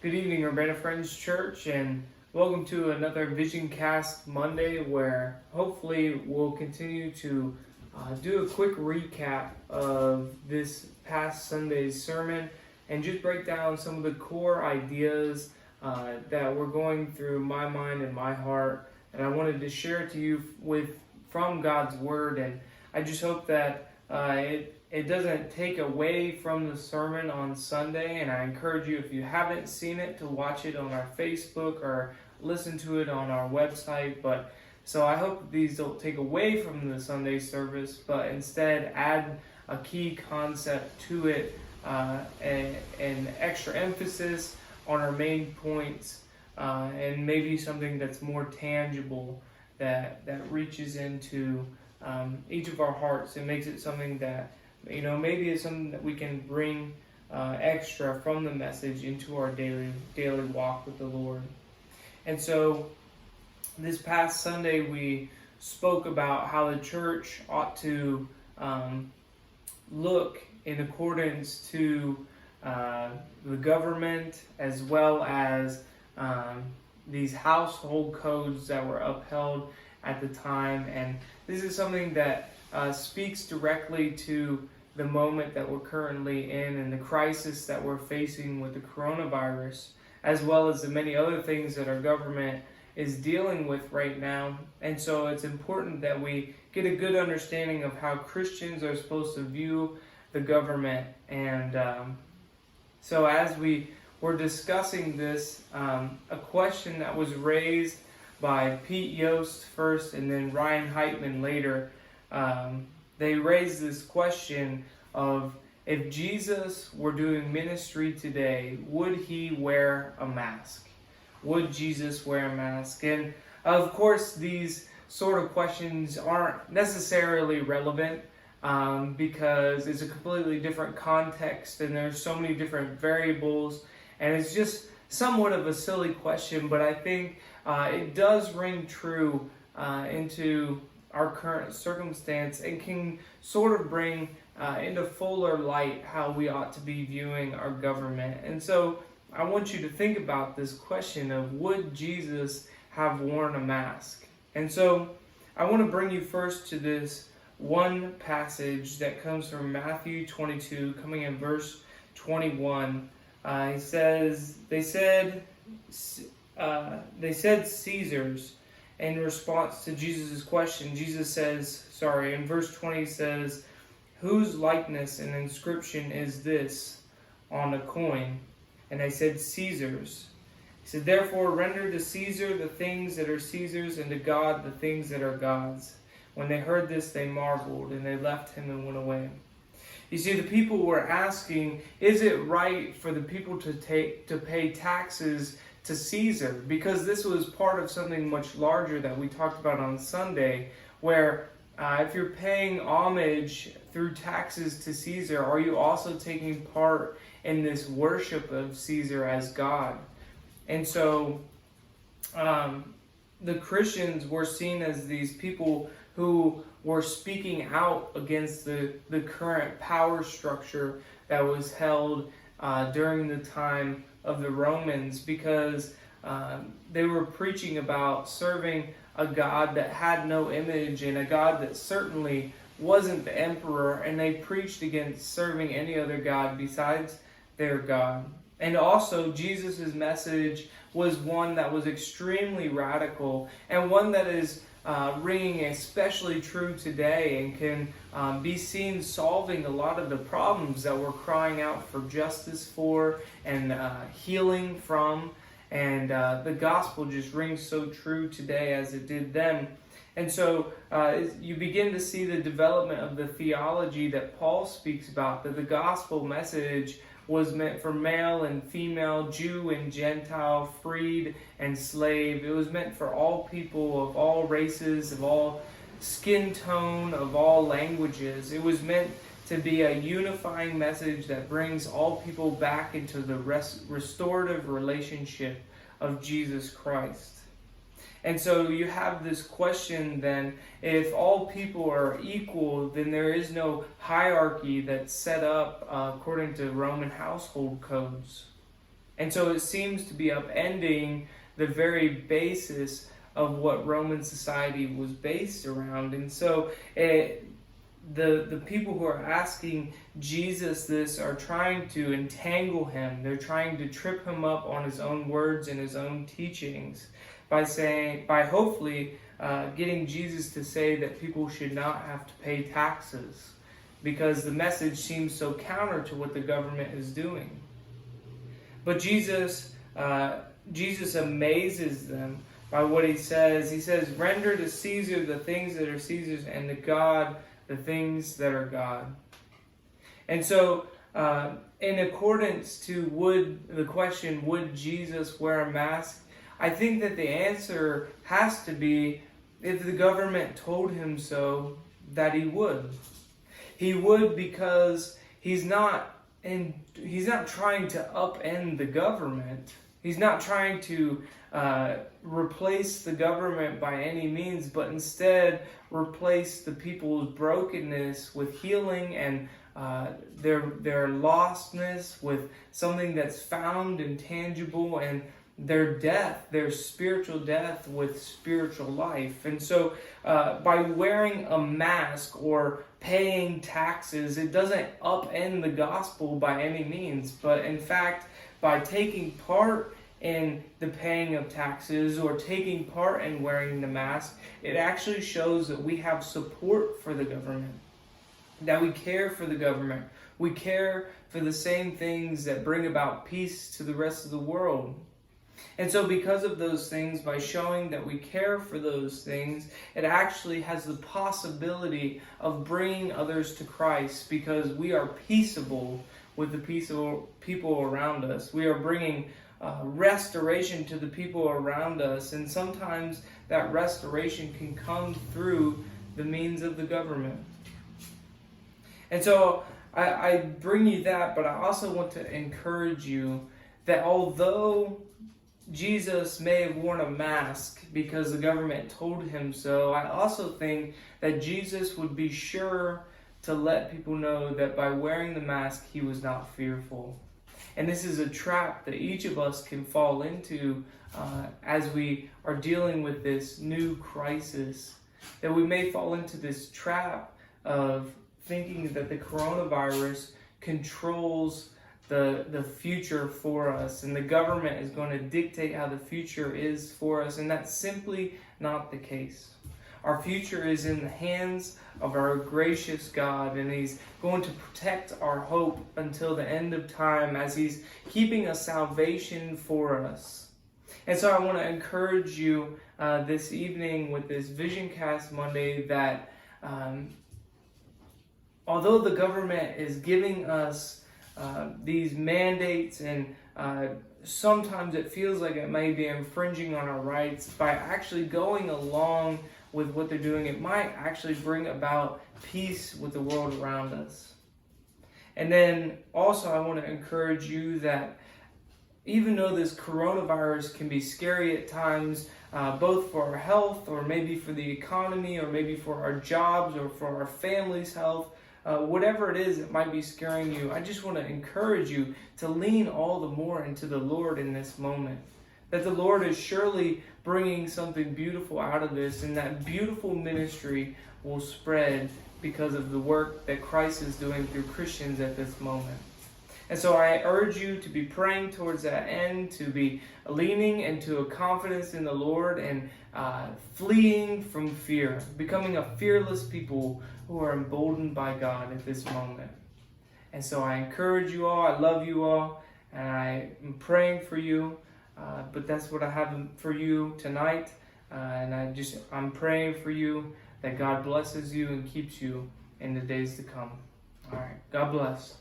Good evening, Urbana Friends Church, and welcome to another Vision Cast Monday, where hopefully we'll continue to do a quick recap of this past Sunday's sermon and just break down some of the core ideas that were going through my mind and my heart, and I wanted to share to you from God's Word. And I just hope that it doesn't take away from the sermon on Sunday, and I encourage you, if you haven't seen it, to watch it on our Facebook or listen to it on our website. So I hope these don't take away from the Sunday service, but instead add a key concept to it, and extra emphasis on our main points, and maybe something that's more tangible that reaches into each of our hearts and makes it something that, maybe it's something that we can bring extra from the message into our daily walk with the Lord. And so this past Sunday we spoke about how the church ought to look in accordance to the government, as well as these household codes that were upheld at the time. And this is something that speaks directly to the moment that we're currently in and the crisis that we're facing with the coronavirus, as well as the many other things that our government is dealing with right now. And so it's important that we get a good understanding of how Christians are supposed to view the government. And so as we were discussing this, a question that was raised by Pete Yost first and then Ryan Heitman later, they raised this question of, if Jesus were doing ministry today, would he wear a mask? Would Jesus wear a mask? And of course, these sort of questions aren't necessarily relevant, because it's a completely different context and there's so many different variables, and it's just somewhat of a silly question, but I think it does ring true into our current circumstance and can sort of bring into fuller light how we ought to be viewing our government. And so I want you to think about this question of, would Jesus have worn a mask? And so I want to bring you first to this one passage that comes from Matthew 22, coming in verse 21. He says, they said Caesar's. In response to Jesus' question, Jesus says, in verse 20 says, whose likeness and inscription is this on a coin? And they said, Caesar's. He said, therefore render to Caesar the things that are Caesar's, and to God the things that are God's. When they heard this, they marveled, and they left him and went away. You see, the people were asking, is it right for the people to pay taxes to Caesar? Because this was part of something much larger that we talked about on Sunday, where if you're paying homage through taxes to Caesar, are you also taking part in this worship of Caesar as God? And so the Christians were seen as these people who were speaking out against the current power structure that was held during the time of the Romans, because they were preaching about serving a God that had no image and a God that certainly wasn't the emperor, and they preached against serving any other God besides their God. And also, Jesus' message was one that was extremely radical, and one that is ringing especially true today, and can be seen solving a lot of the problems that we're crying out for justice for and healing from. And the gospel just rings so true today as it did then. And so you begin to see the development of the theology that Paul speaks about, that the gospel message was meant for male and female, Jew and Gentile, freed and slave. It was meant for all people of all races, of all skin tone, of all languages. It was meant to be a unifying message that brings all people back into the restorative relationship of Jesus Christ. And so you have this question then, if all people are equal, then there is no hierarchy that's set up according to Roman household codes. And so it seems to be upending the very basis of what Roman society was based around. And so the people who are asking Jesus this are trying to entangle him. They're trying to trip him up on his own words and his own teachings by hopefully getting Jesus to say that people should not have to pay taxes, because the message seems so counter to what the government is doing. But Jesus amazes them by what he says. He says, "Render to Caesar the things that are Caesar's, and to God the things that are God." And so, in accordance to the question, would Jesus wear a mask? I think that the answer has to be, if the government told him so, that he would. He would, because he's not trying to upend the government. He's not trying to replace the government by any means, but instead replace the people's brokenness with healing, and their lostness with something that's found and tangible, and their death, their spiritual death, with spiritual life. And so by wearing a mask or paying taxes, it doesn't upend the gospel by any means, but in fact, by taking part in the paying of taxes or taking part in wearing the mask, it actually shows that we have support for the government, that we care for the government. We care for the same things that bring about peace to the rest of the world. And so because of those things, by showing that we care for those things, it actually has the possibility of bringing others to Christ, because we are peaceable with the peaceable people around us. We are bringing restoration to the people around us, and sometimes that restoration can come through the means of the government. And so I bring you that, but I also want to encourage you that although Jesus may have worn a mask because the government told him so, I also think that Jesus would be sure to let people know that by wearing the mask, he was not fearful. And this is a trap that each of us can fall into as we are dealing with this new crisis, that we may fall into this trap of thinking that the coronavirus controls the future for us, and the government is going to dictate how the future is for us, and that's simply not the case. Our future is in the hands of our gracious God, and he's going to protect our hope until the end of time, as he's keeping a salvation for us. And so I want to encourage you this evening with this VisionCast Monday that although the government is giving us these mandates, and sometimes it feels like it may be infringing on our rights, by actually going along with what they're doing, it might actually bring about peace with the world around us. And then also I want to encourage you that even though this coronavirus can be scary at times, both for our health, or maybe for the economy, or maybe for our jobs, or for our family's health, whatever it is that might be scaring you, I just want to encourage you to lean all the more into the Lord in this moment. That the Lord is surely bringing something beautiful out of this, and that beautiful ministry will spread because of the work that Christ is doing through Christians at this moment. And so I urge you to be praying towards that end, to be leaning into a confidence in the Lord, and fleeing from fear, becoming a fearless people who are emboldened by God at this moment. And so I encourage you all, I love you all, and I am praying for you, but that's what I have for you tonight, and I'm praying for you that God blesses you and keeps you in the days to come. All right, God bless.